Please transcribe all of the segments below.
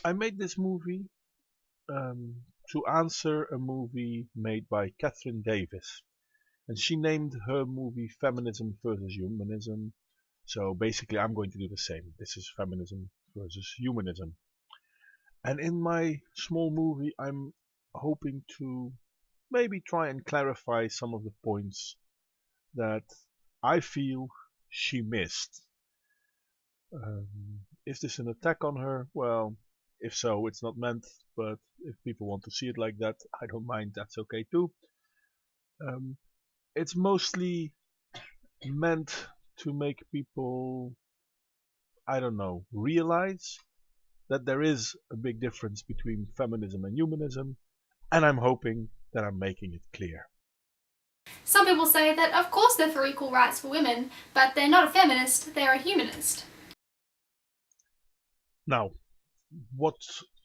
I made this movie to answer a movie made by Catherine Davis. And she named her movie Feminism versus Humanism. So basically, I'm going to do the same. This is feminism versus humanism. And in my small movie, I'm hoping to maybe try and clarify some of the points that I feel she missed. Is this an attack on her? Well, if so, it's not meant, but if people want to see it like that, I don't mind, that's okay too. Um, it's mostly meant to make people, I don't know, realize that there is a big difference between feminism and humanism, and I'm hoping that I'm making it clear. Some people say that of course they're for equal rights for women, but they're not a feminist, they're a humanist. Now, what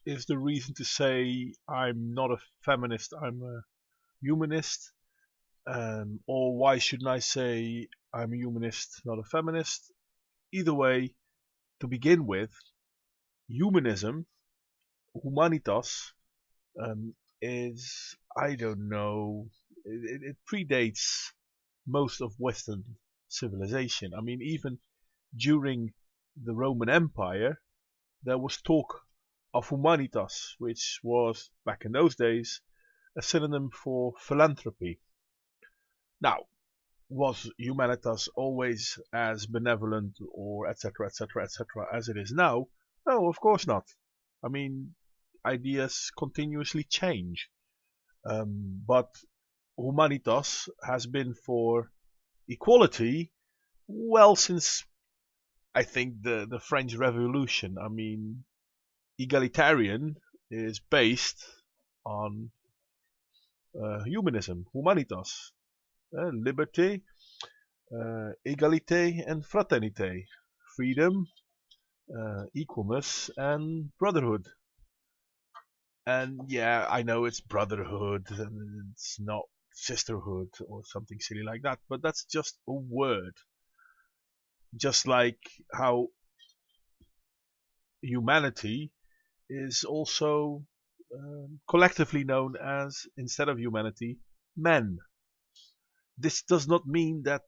is the reason to say I'm not a feminist, I'm a humanist? Or why shouldn't I say I'm a humanist, not a feminist? Either way, to begin with, humanism, humanitas, is, I don't know, it predates most of Western civilization. I mean, even during the Roman Empire, there was talk of humanitas, which was, back in those days, a synonym for philanthropy. Now, was humanitas always as benevolent or etc., etc., etc., as it is now? No, of course not. I mean, ideas continuously change. But humanitas has been for equality well since I think the French Revolution. I mean, egalitarian is based on humanism, humanitas, liberté, égalité, and fraternité, freedom, equalness, and brotherhood. And yeah, I know it's brotherhood and it's not sisterhood or something silly like that, but that's just a word. Just like how humanity is also collectively known as, instead of humanity, men. This does not mean that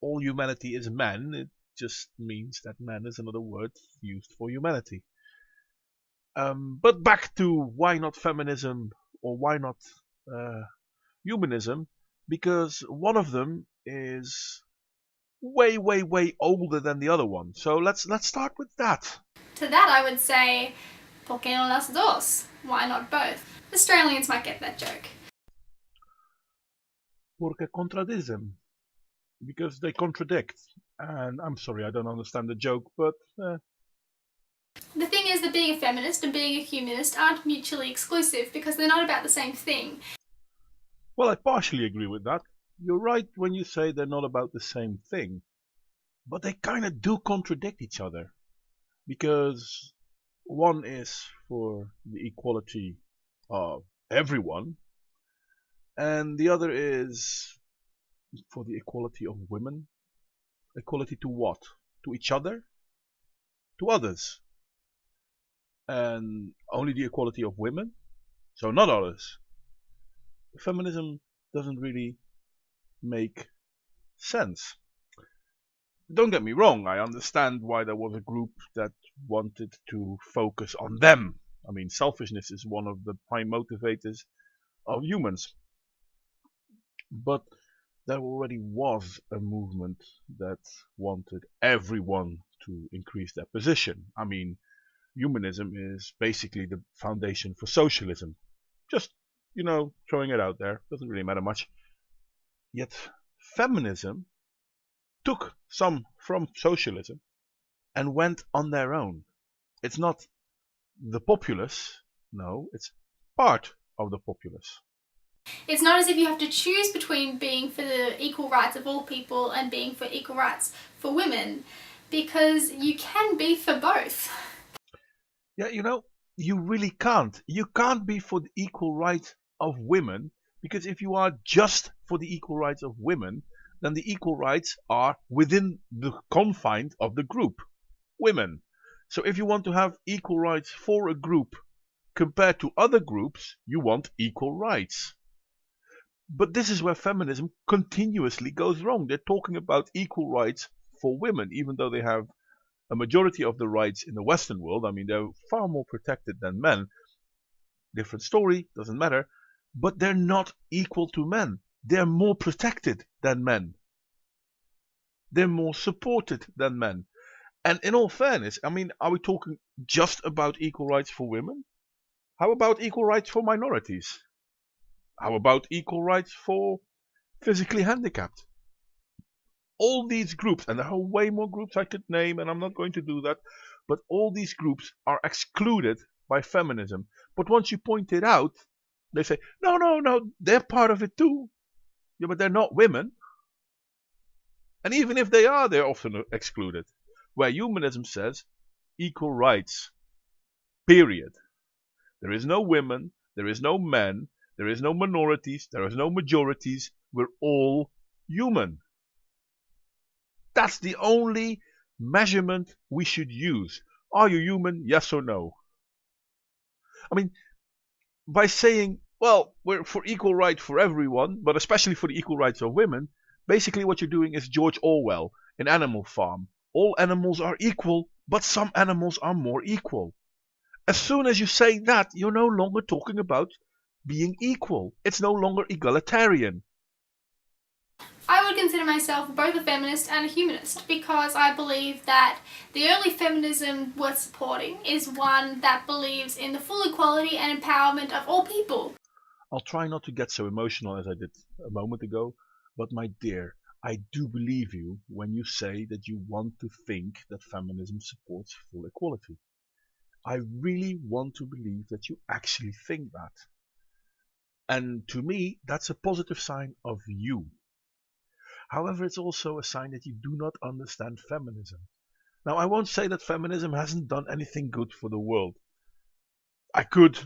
all humanity is men, it just means that man is another word used for humanity. But back to why not feminism or why not uh, humanism, because one of them is way, way, way older than the other one. So let's start with that. To that I would say, ¿por qué no las dos? Why not both? Australians might get that joke. Porque contradicen, because they contradict. And I'm sorry, I don't understand the joke, but The thing is that being a feminist and being a humanist aren't mutually exclusive because they're not about the same thing. well, I partially agree with that. You're right when you say they're not about the same thing, but they kind of do contradict each other, because one is for the equality of everyone, and the other is for the equality of women. Equality to what? To each other? To others? And only the equality of women? So not others. Feminism doesn't really make sense. Don't get me wrong, I understand why there was a group that wanted to focus on them. I mean, selfishness is one of the prime motivators of humans. But there already was a movement that wanted everyone to increase their position. I mean, humanism is basically the foundation for socialism. Just, throwing it out there. Doesn't really matter much. Yet, feminism took some from socialism and went on their own. It's not the populace, no, it's part of the populace. It's not as if you have to choose between being for the equal rights of all people and being for equal rights for women, because you can be for both. Yeah, you really can't. You can't be for the equal rights of women, because if you are just for the equal rights of women, then the equal rights are within the confines of the group, women. So if you want to have equal rights for a group compared to other groups, you want equal rights. But this is where feminism continuously goes wrong. They're talking about equal rights for women, even though they have a majority of the rights in the Western world. I mean, they're far more protected than men. Different story, doesn't matter. But they're not equal to men. They're more protected than men. They're more supported than men. And in all fairness, I mean, are we talking just about equal rights for women? How about equal rights for minorities? How about equal rights for physically handicapped? All these groups, and there are way more groups I could name, and I'm not going to do that, but all these groups are excluded by feminism. But once you point it out, they say, no, no, no, they're part of it too. Yeah, but they're not women. And even if they are, they're often excluded. Where humanism says equal rights, period. There is no women, there is no men, there is no minorities, there is no majorities. We're all human. That's the only measurement we should use. Are you human? Yes or no? I mean, by saying, well, we're for equal rights for everyone, but especially for the equal rights of women, basically what you're doing is George Orwell in Animal Farm. All animals are equal, but some animals are more equal. As soon as you say that, you're no longer talking about being equal. It's no longer egalitarian. I would consider myself both a feminist and a humanist because I believe that the only feminism worth supporting is one that believes in the full equality and empowerment of all people. I'll try not to get so emotional as I did a moment ago, but my dear, I do believe you when you say that you want to think that feminism supports full equality. I really want to believe that you actually think that. And to me, that's a positive sign of you. However, it's also a sign that you do not understand feminism. Now, I won't say that feminism hasn't done anything good for the world. I could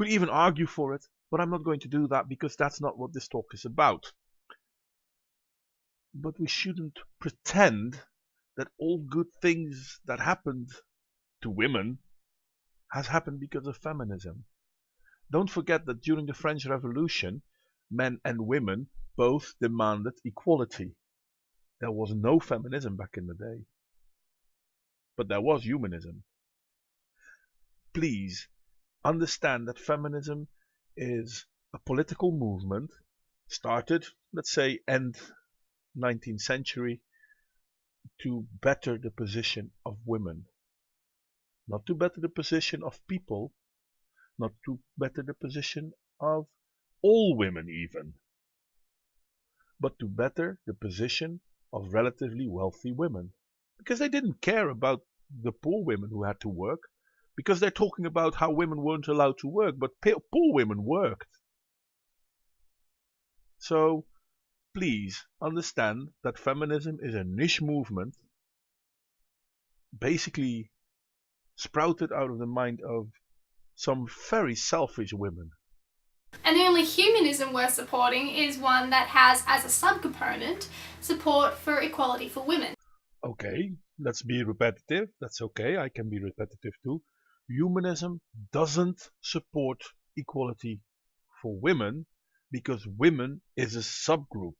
even argue for it, but I'm not going to do that because that's not what this talk is about. But we shouldn't pretend that all good things that happened to women has happened because of feminism. Don't forget that during the French Revolution, men and women both demanded equality. There was no feminism back in the day. But there was humanism. Please understand that feminism is a political movement started, let's say, end 19th century to better the position of women. Not to better the position of people, not to better the position of all women even, but to better the position of relatively wealthy women. Because they didn't care about the poor women who had to work, because they're talking about how women weren't allowed to work, but poor women worked. So please understand that feminism is a niche movement basically sprouted out of the mind of some very selfish women. And the only humanism worth supporting is one that has as a subcomponent support for equality for women. Okay, let's be repetitive. That's okay, I can be repetitive too. Humanism doesn't support equality for women because women is a subgroup.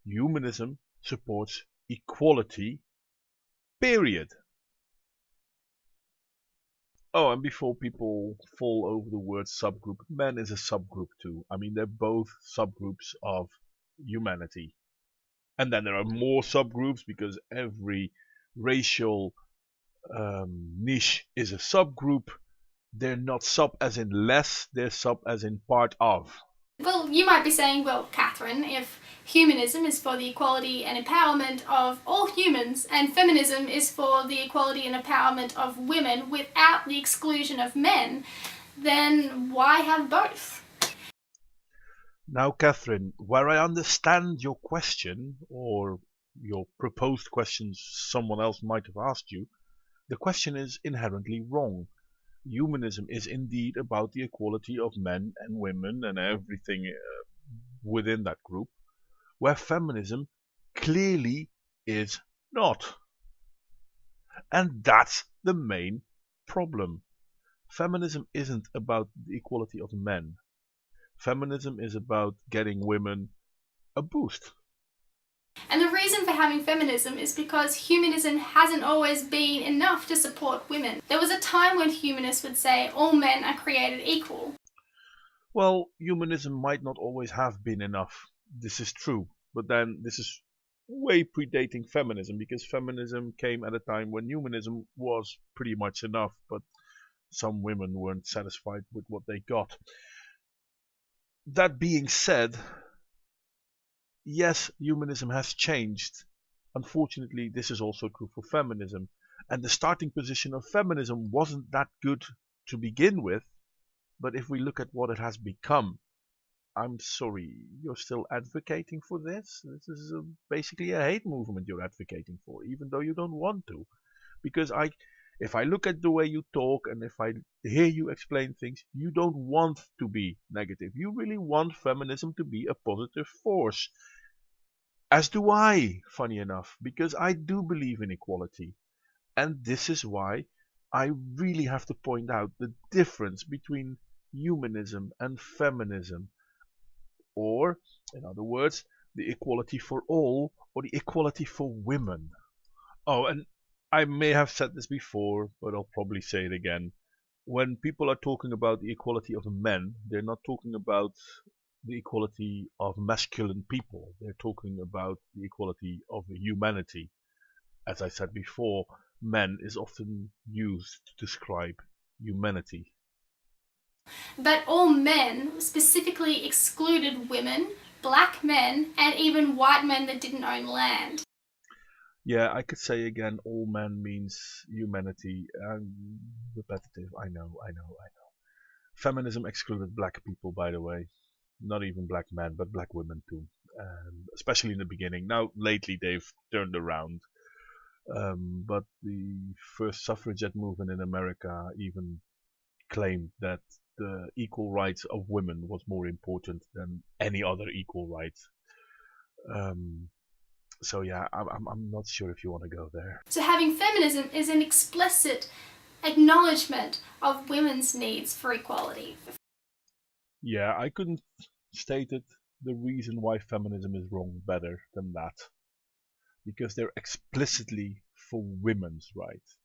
Humanism supports equality, period. Oh, and before people fall over the word subgroup, men is a subgroup too. I mean, they're both subgroups of humanity. And then there are more subgroups because every racial niche is a subgroup. They're not sub as in less, they're sub as in part of. Well, you might be saying, well, Catherine, if humanism is for the equality and empowerment of all humans, and feminism is for the equality and empowerment of women without the exclusion of men, then why have both? Now, Catherine, where I understand your question, or your proposed questions someone else might have asked you, the question is inherently wrong. Humanism is indeed about the equality of men and women and everything within that group, where feminism clearly is not. And that's the main problem. Feminism isn't about the equality of men. Feminism is about getting women a boost. And the reason for having feminism is because humanism hasn't always been enough to support women. There was a time when humanists would say all men are created equal. Well, humanism might not always have been enough. This is true. But then this is way predating feminism, because feminism came at a time when humanism was pretty much enough, but some women weren't satisfied with what they got. That being said, yes, humanism has changed. Unfortunately, this is also true for feminism. And the starting position of feminism wasn't that good to begin with, but if we look at what it has become, I'm sorry, you're still advocating for this? This is basically a hate movement you're advocating for, even though you don't want to. Because if I look at the way you talk and if I hear you explain things, you don't want to be negative. You really want feminism to be a positive force. As do I, funny enough, because I do believe in equality. And this is why I really have to point out the difference between humanism and feminism. Or, in other words, the equality for all or the equality for women. Oh, and I may have said this before, but I'll probably say it again. When people are talking about the equality of men, they're not talking about the equality of masculine people. They're talking about the equality of humanity. As I said before, men is often used to describe humanity. But all men specifically excluded women, black men, and even white men that didn't own land. Yeah, I could say again, all men means humanity. Repetitive, I know, I know, I know. Feminism excluded black people, by the way. Not even black men, but black women too. Especially in the beginning. Now, lately they've turned around. But the first suffragette movement in America even claimed that the equal rights of women was more important than any other equal rights. Um, so yeah, I'm not sure if you want to go there. So having feminism is an explicit acknowledgement of women's needs for equality. Yeah, I couldn't state it the reason why feminism is wrong better than that. Because they're explicitly for women's rights.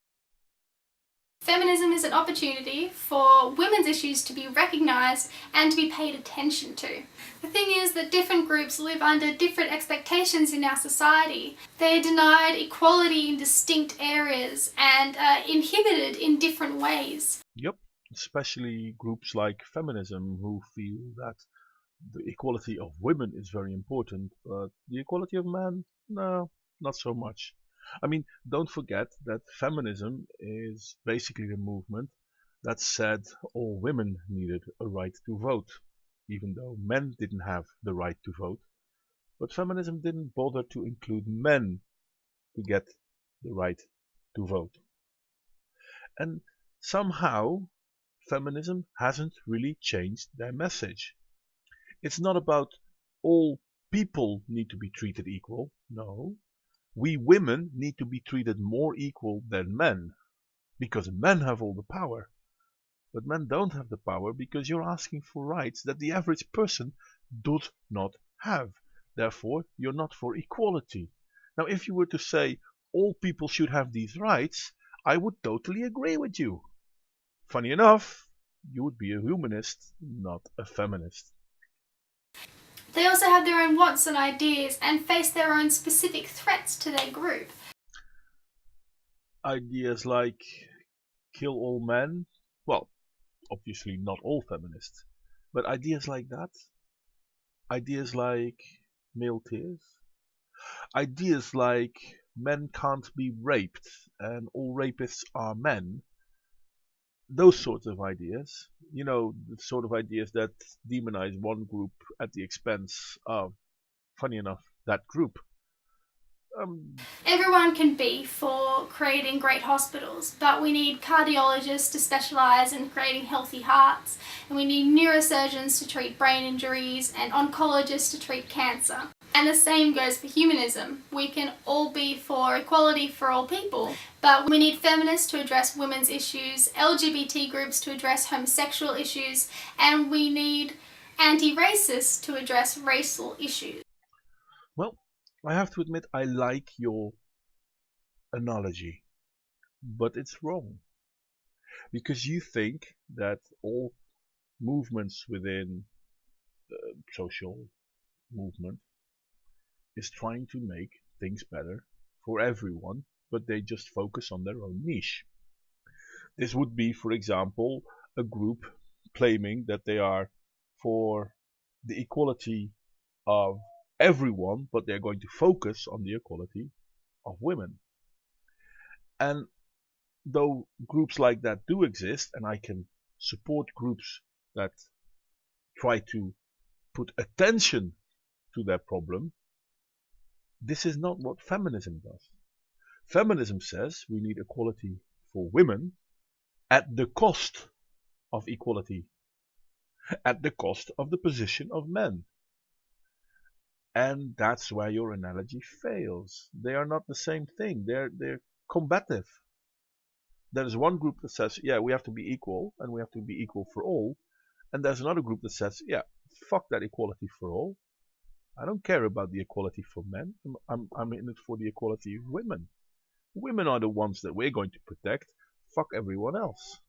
Feminism is an opportunity for women's issues to be recognised and to be paid attention to. The thing is that different groups live under different expectations in our society. They are denied equality in distinct areas and inhibited in different ways. Yep, especially groups like feminism who feel that the equality of women is very important, but the equality of men, no, not so much. I mean, don't forget that feminism is basically the movement that said all women needed a right to vote, even though men didn't have the right to vote. But feminism didn't bother to include men to get the right to vote. And somehow, feminism hasn't really changed their message. It's not about all people need to be treated equal. No, we women need to be treated more equal than men, because men have all the power. But men don't have the power because you're asking for rights that the average person does not have. Therefore, you're not for equality. Now, if you were to say all people should have these rights, I would totally agree with you. Funny enough, you would be a humanist, not a feminist. They also have their own wants and ideas and face their own specific threats to their group. Ideas like kill all men, well, obviously not all feminists, but ideas like that, ideas like male tears, ideas like men can't be raped and all rapists are men, those sorts of ideas, the sort of ideas that demonize one group at the expense of, funny enough, that group. Everyone can be for creating great hospitals, but we need cardiologists to specialise in creating healthy hearts, and we need neurosurgeons to treat brain injuries and oncologists to treat cancer. And the same goes for humanism. We can all be for equality for all people, but we need feminists to address women's issues, LGBT groups to address homosexual issues, and we need anti-racists to address racial issues. Well, I have to admit I like your analogy, but it's wrong. Because you think that all movements within social movement is trying to make things better for everyone, but they just focus on their own niche. This would be, for example, a group claiming that they are for the equality of everyone, but they're going to focus on the equality of women. And though groups like that do exist, and I can support groups that try to put attention to that problem, this is not what feminism does. Feminism says we need equality for women at the cost of equality, at the cost of the position of men. And that's where your analogy fails. They are not the same thing. They're combative. There's one group that says, yeah, we have to be equal, and we have to be equal for all. And there's another group that says, yeah, fuck that equality for all. I don't care about the equality for men. I'm in it for the equality of women. Women are the ones that we're going to protect. Fuck everyone else.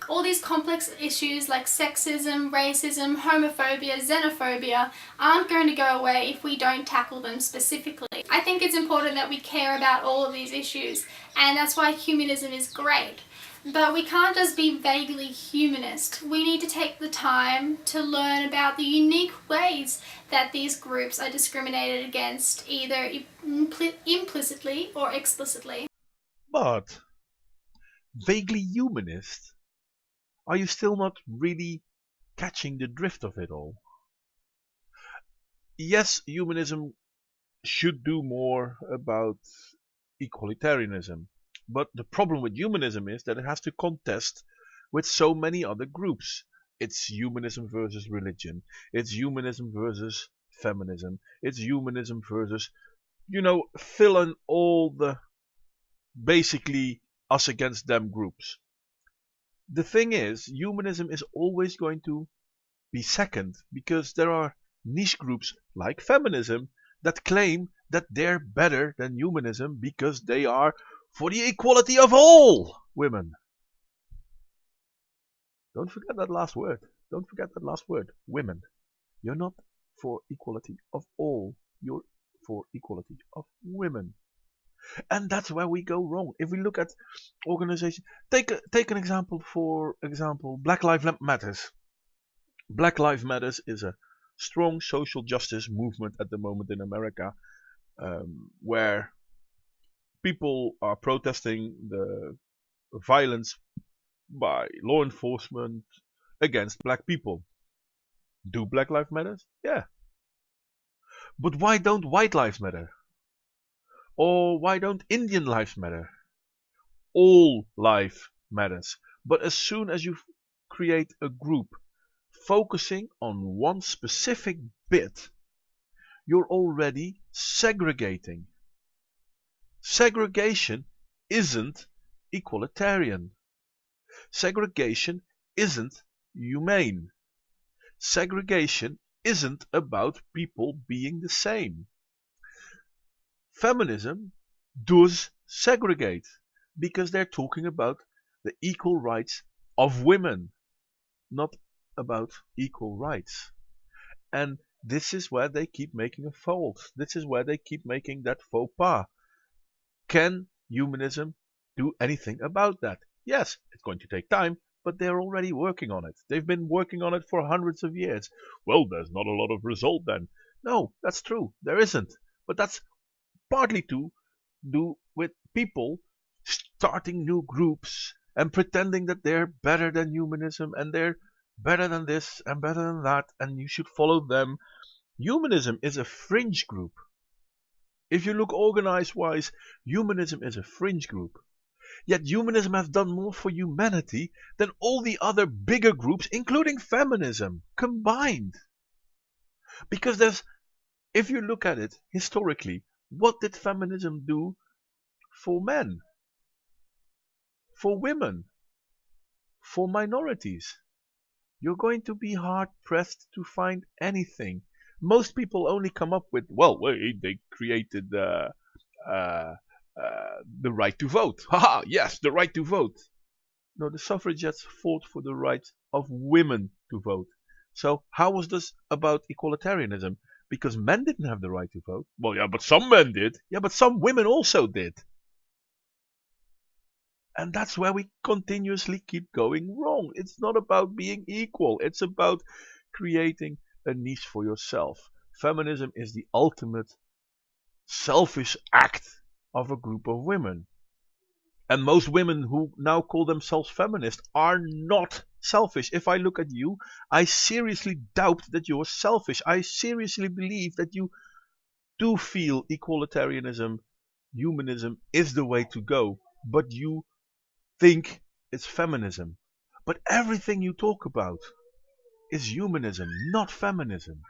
All these complex issues like sexism, racism, homophobia, xenophobia aren't going to go away if we don't tackle them specifically. I think it's important that we care about all of these issues, and that's why humanism is great. But we can't just be vaguely humanist. We need to take the time to learn about the unique ways that these groups are discriminated against, either implicitly or explicitly. But vaguely humanist? Are you still not really catching the drift of it all? Yes, humanism should do more about equalitarianism. But the problem with humanism is that it has to contest with so many other groups. It's humanism versus religion. It's humanism versus feminism. It's humanism versus, fill in all the basically us against them groups. The thing is, humanism is always going to be second because there are niche groups like feminism that claim that they're better than humanism because they are for the equality of all women. Don't forget that last word. Don't forget that last word. Women. You're not for equality of all. You're for equality of women. And that's where we go wrong. If we look at organizations, take an example. For example, Black Lives Matters. Black Lives Matters is a strong social justice movement at the moment in America, where people are protesting the violence by law enforcement against black people. Do Black Lives Matter? Yeah. But why don't white lives matter? Or why don't Indian lives matter? All life matters. But as soon as you create a group focusing on one specific bit, you're already segregating. Segregation isn't equalitarian. Segregation isn't humane. Segregation isn't about people being the same. Feminism does segregate because they're talking about the equal rights of women, not about equal rights. And this is where they keep making a fault. This is where they keep making that faux pas. Can humanism do anything about that? Yes, it's going to take time, but they're already working on it. They've been working on it for hundreds of years. Well, there's not a lot of result then. No, that's true. There isn't. But that's partly to do with people starting new groups and pretending that they're better than humanism and they're better than this and better than that and you should follow them. Humanism is a fringe group. If you look organized wise, humanism is a fringe group. Yet humanism has done more for humanity than all the other bigger groups, including feminism, combined. Because there's If you look at it historically, what did feminism do for men, for women, for minorities? You're going to be hard pressed to find anything. Most people only come up with, well, wait, they created uh, the right to vote. Haha, yes, the right to vote. No, the suffragettes fought for the right of women to vote. So how was this about equalitarianism? Because men didn't have the right to vote. Well, yeah, but some men did. Yeah, but some women also did. And that's where we continuously keep going wrong. It's not about being equal. It's about creating a niche for yourself. Feminism is the ultimate selfish act of a group of women. And most women who now call themselves feminists are not selfish. If I look at you, I seriously doubt that you're selfish. I seriously believe that you do feel equalitarianism, humanism is the way to go. But you think it's feminism. But everything you talk about is humanism, not feminism.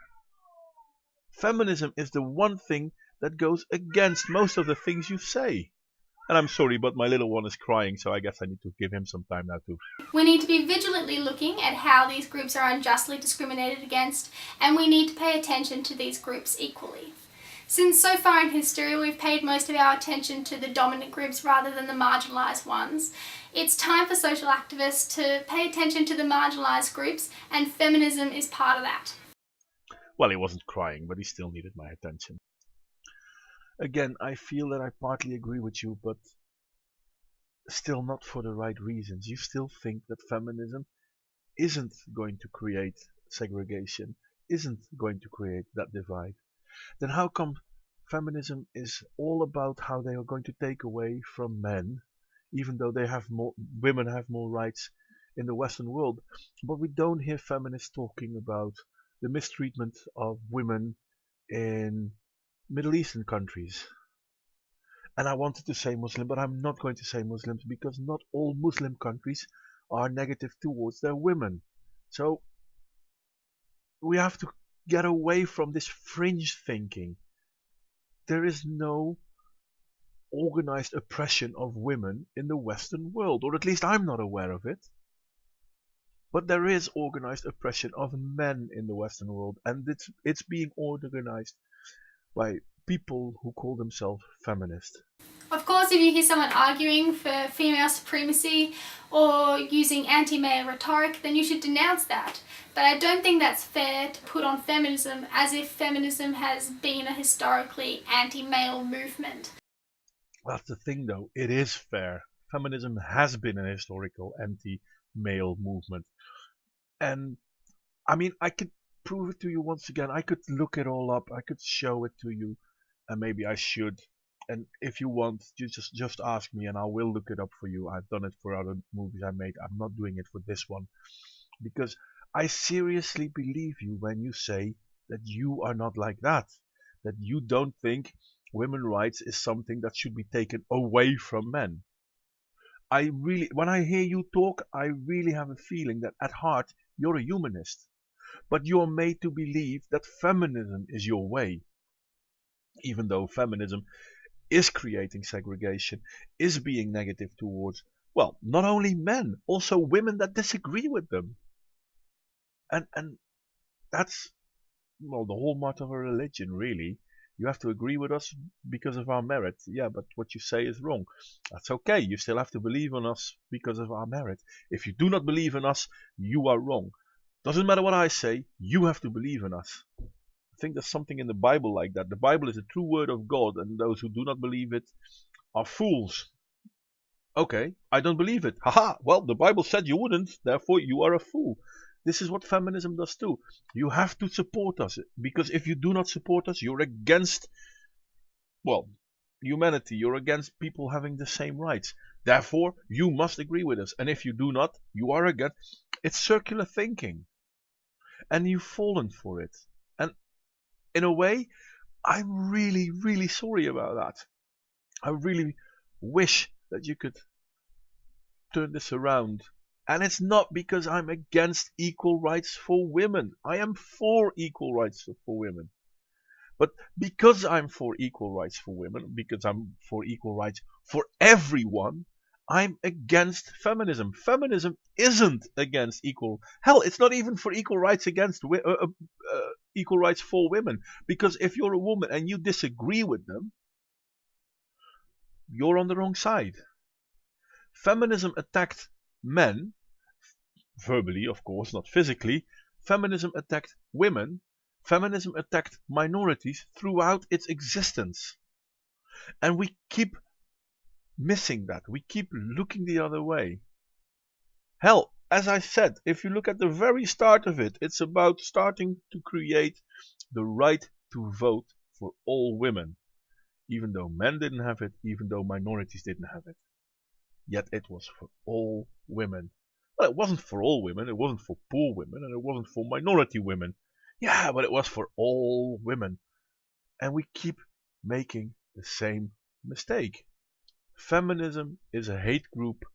Feminism is the one thing that goes against most of the things you say. And I'm sorry, but my little one is crying, so I guess I need to give him some time now too. We need to be vigilantly looking at how these groups are unjustly discriminated against, and we need to pay attention to these groups equally. Since so far in history we've paid most of our attention to the dominant groups rather than the marginalised ones, it's time for social activists to pay attention to the marginalised groups, and feminism is part of that. Well, he wasn't crying, but he still needed my attention. Again, I feel that I partly agree with you, but still not for the right reasons. You still think that feminism isn't going to create segregation, isn't going to create that divide. Then how come feminism is all about how they are going to take away from men, even though women have more rights in the Western world, but we don't hear feminists talking about the mistreatment of women in Middle Eastern countries. And I wanted to say Muslim, but I'm not going to say Muslims because not all Muslim countries are negative towards their women. So we have to get away from this fringe thinking. There is no organized oppression of women in the Western world, or at least I'm not aware of it. But there is organized oppression of men in the Western world, and it's being organized by people who call themselves feminists. Of course, if you hear someone arguing for female supremacy or using anti-male rhetoric, then you should denounce that. But I don't think that's fair to put on feminism as if feminism has been a historically anti-male movement. That's the thing though, it is fair. Feminism has been a historical anti-male movement. And I mean, I could prove it to you once again. I could look it all up. I could show it to you, and maybe I should. And if you want, you just ask me, and I will look it up for you. I've done it for other movies I made. I'm not doing it for this one because I seriously believe you when you say that you are not like that. That you don't think women's rights is something that should be taken away from men. When I hear you talk, I really have a feeling that at heart you're a humanist. But you're made to believe that feminism is your way. Even though feminism is creating segregation, is being negative towards, well, not only men, also women that disagree with them. And that's, well, the hallmark of a religion, really. You have to agree with us because of our merit. Yeah, but what you say is wrong. That's okay. You still have to believe in us because of our merit. If you do not believe in us, you are wrong. Doesn't matter what I say, you have to believe in us. I think there's something in the Bible like that. The Bible is the true word of God, and those who do not believe it are fools. Okay, I don't believe it. Haha, well, the Bible said you wouldn't, therefore you are a fool. This is what feminism does too. You have to support us, because if you do not support us, you're against, well, humanity. You're against people having the same rights. Therefore, you must agree with us. And if you do not, you are against. It's circular thinking. And you've fallen for it. And in a way, I'm really, really sorry about that. I really wish that you could turn this around. And it's not because I'm against equal rights for women. I am for equal rights for women. But because I'm for equal rights for women, because I'm for equal rights for everyone, I'm against feminism. Feminism isn't against equal. Hell, it's not even for equal rights against equal rights for women. Because if you're a woman and you disagree with them, you're on the wrong side. Feminism attacked men, verbally, of course, not physically. Feminism attacked women. Feminism attacked minorities throughout its existence. And we keep missing that. We keep looking the other way. Hell, as I said, if you look at the very start of it, it's about starting to create the right to vote for all women. Even though men didn't have it, even though minorities didn't have it. Yet it was for all women. Well, it wasn't for all women, it wasn't for poor women, and it wasn't for minority women. Yeah, but it was for all women. And we keep making the same mistake. Feminism is a hate group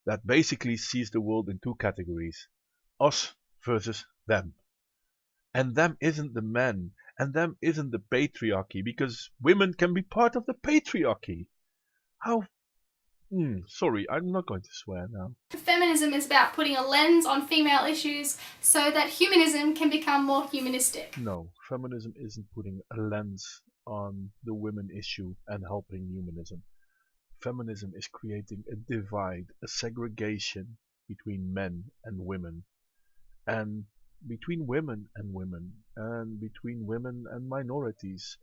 that basically sees the world in two categories. Us versus them. And them isn't the men. And them isn't the patriarchy, because women can be part of the patriarchy. How? Sorry, I'm not going to swear now. Feminism is about putting a lens on female issues so that humanism can become more humanistic. No, feminism isn't putting a lens on the women issue and helping humanism. Feminism is creating a divide, a segregation between men and women, and between women and women, and between women and minorities,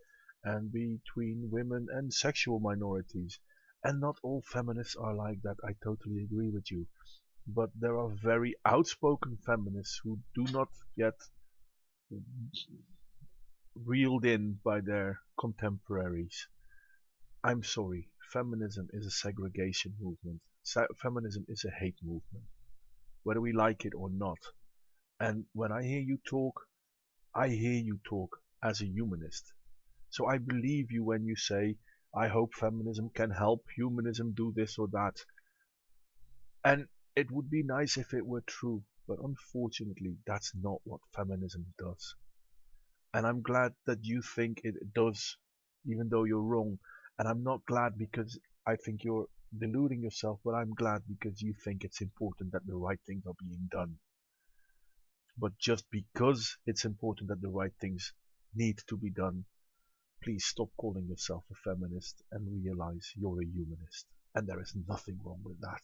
and between women and sexual minorities. And not all feminists are like that, I totally agree with you. But there are very outspoken feminists who do not get reeled in by their contemporaries. I'm sorry, feminism is a segregation movement. Feminism is a hate movement, whether we like it or not. And when I hear you talk as a humanist. So I believe you when you say, I hope feminism can help humanism do this or that. And it would be nice if it were true, but unfortunately that's not what feminism does. And I'm glad that you think it does, even though you're wrong. And I'm not glad because I think you're deluding yourself, but I'm glad because you think it's important that the right things are being done. But just because it's important that the right things need to be done, please stop calling yourself a feminist and realize you're a humanist. And there is nothing wrong with that.